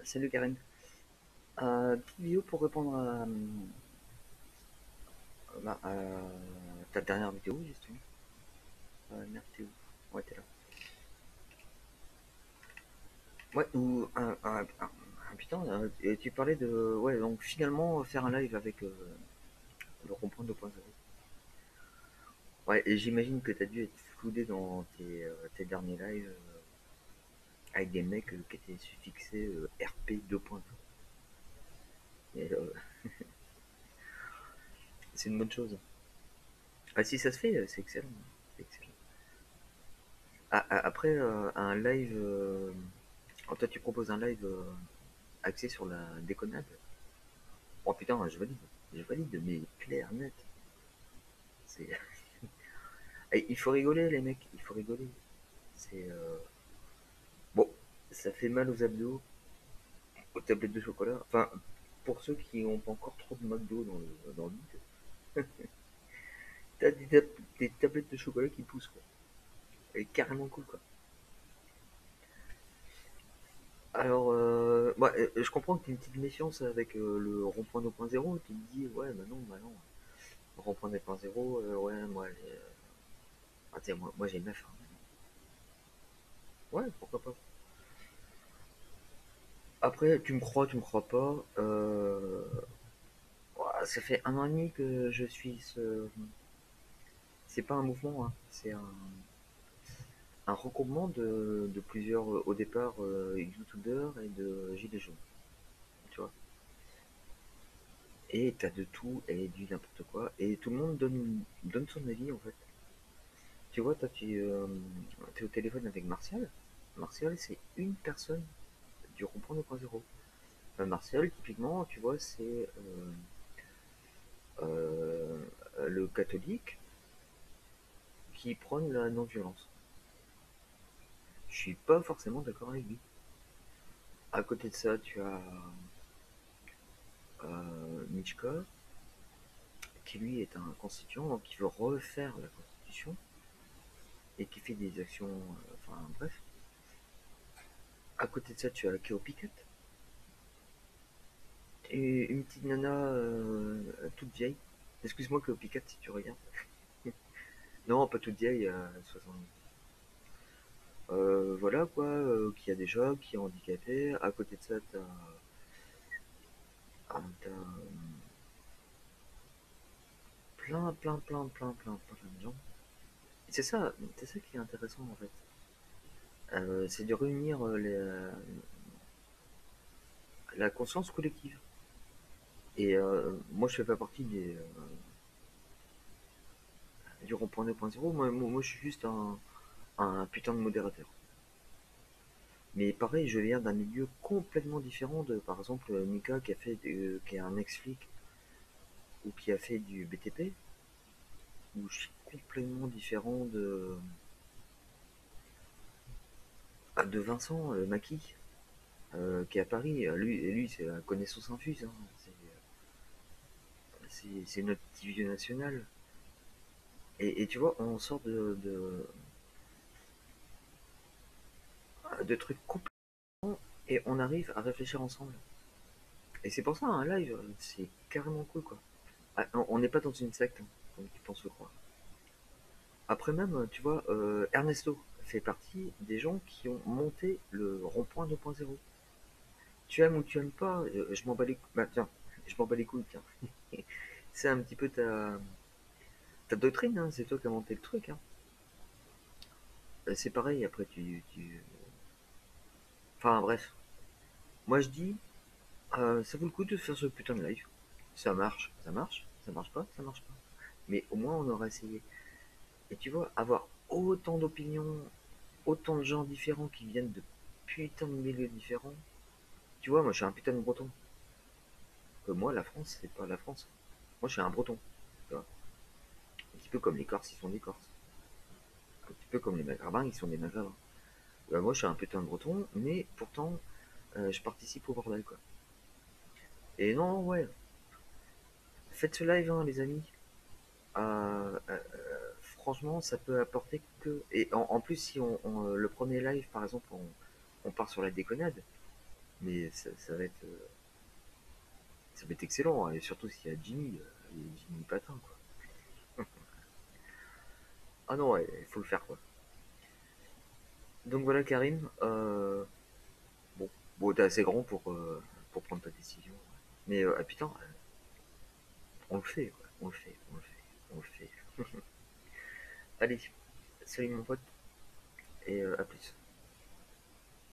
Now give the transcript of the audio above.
Salut Karen. Petite vidéo pour répondre à ta dernière vidéo, justement. Merde, t'es où? Ouais, t'es là. Ouais, ou. Putain, et tu parlais de. Ouais, donc finalement, faire un live avec le rond-point 2.0. Ouais, et j'imagine que t'as dû être floudé dans tes derniers lives avec des mecs qui étaient suffixés RP 2.0. Et c'est une bonne chose. Ah, si ça se fait, c'est excellent. C'est excellent. Après, un live. Toi, tu proposes un live axé sur la déconnade. Oh putain, je valide. Je valide, mais clair, net. C'est... Eh, il faut rigoler, les mecs. Il faut rigoler. C'est. Bon, ça fait mal aux abdos, aux tablettes de chocolat. Enfin, pour ceux qui n'ont pas encore trop de McDo dans le vide, t'as des tablettes de chocolat qui poussent, quoi. Elle est carrément cool, quoi. Alors, je comprends que tu as une petite méfiance avec le rond-point 2.0. Tu te dis, ouais, bah non. Rond-point 2.0, ouais, moi, tiens, moi j'ai 9. Hein. Ouais, pourquoi pas. Après, tu me crois pas. Ouah, ça fait 1 an et demi que je suis ce. C'est pas un mouvement, hein. C'est un regroupement de plusieurs, au départ, youtubeurs et de gilets jaunes. Tu vois. Et t'as de tout et du n'importe quoi. Et tout le monde donne son avis, en fait. Tu vois, toi, es au téléphone avec Martial. Martial, c'est une personne du rond-point 2.0. Martial, typiquement, tu vois, c'est euh, le catholique qui prône la non-violence. Je suis pas forcément d'accord avec lui. À côté de ça, tu as Mitchka, qui lui est un constituant, donc qui veut refaire la constitution et qui fait des actions. Enfin, bref. À côté de ça, tu as Keo Pickett, et une petite nana toute vieille. Excuse-moi, Keo Pickett, si tu regardes. Non, pas toute vieille, 60. Voilà quoi, qui a déjà, qui est handicapé. À côté de ça, t'as plein de gens. Et c'est ça qui est intéressant en fait. C'est de réunir la conscience collective. Et moi, je fais pas partie du rond-point 2.0. Moi, je suis juste un putain de modérateur. Mais pareil, je viens d'un milieu complètement différent de, par exemple, Mika qui est un ex-flic ou qui a fait du BTP, où je suis complètement différent de Vincent Maki, qui est à Paris. Lui c'est la connaissance infuse. Hein. C'est notre division nationale. Et tu vois, on sort de trucs complètement et on arrive à réfléchir ensemble. Et c'est pour ça, un live, c'est carrément cool, quoi. Ah, on n'est pas dans une secte, hein, comme tu penses le croire. Après même, tu vois, Ernesto fait partie des gens qui ont monté le rond-point 2.0. Tu aimes ou tu aimes pas, je m'en bats les couilles. Bah, tiens, je m'en bats les couilles, tiens. C'est un petit peu ta doctrine, hein, c'est toi qui as monté le truc. Hein. C'est pareil, après Enfin bref, moi je dis, ça vaut le coup de faire ce putain de live. Ça marche pas, ça marche pas. Mais au moins on aura essayé. Et tu vois, avoir autant d'opinions, autant de gens différents qui viennent de putain de milieux différents. Tu vois, moi je suis un putain de breton. Que moi, la France, c'est pas la France. Moi je suis un breton. Tu vois. Un petit peu comme les Corses, ils sont des Corses. Un petit peu comme les Maghrébins, ils sont des Maghrébins. Moi je suis un putain de breton, mais pourtant je participe au bordel quoi. Et non, ouais, faites ce live, hein, les amis. Franchement, ça peut apporter que. Et en plus, si le premier live, par exemple, on part sur la déconnade, Mais ça va être excellent, hein, et surtout s'il y a Jimmy, Jimmy Patin, quoi. Ah non, ouais, il faut le faire, quoi. Donc voilà, Karim, bon, bon t'es assez grand pour prendre ta décision. Mais ah, putain, on le fait, quoi. On le fait, on le fait, on le fait. Allez, salut mon pote, et à plus.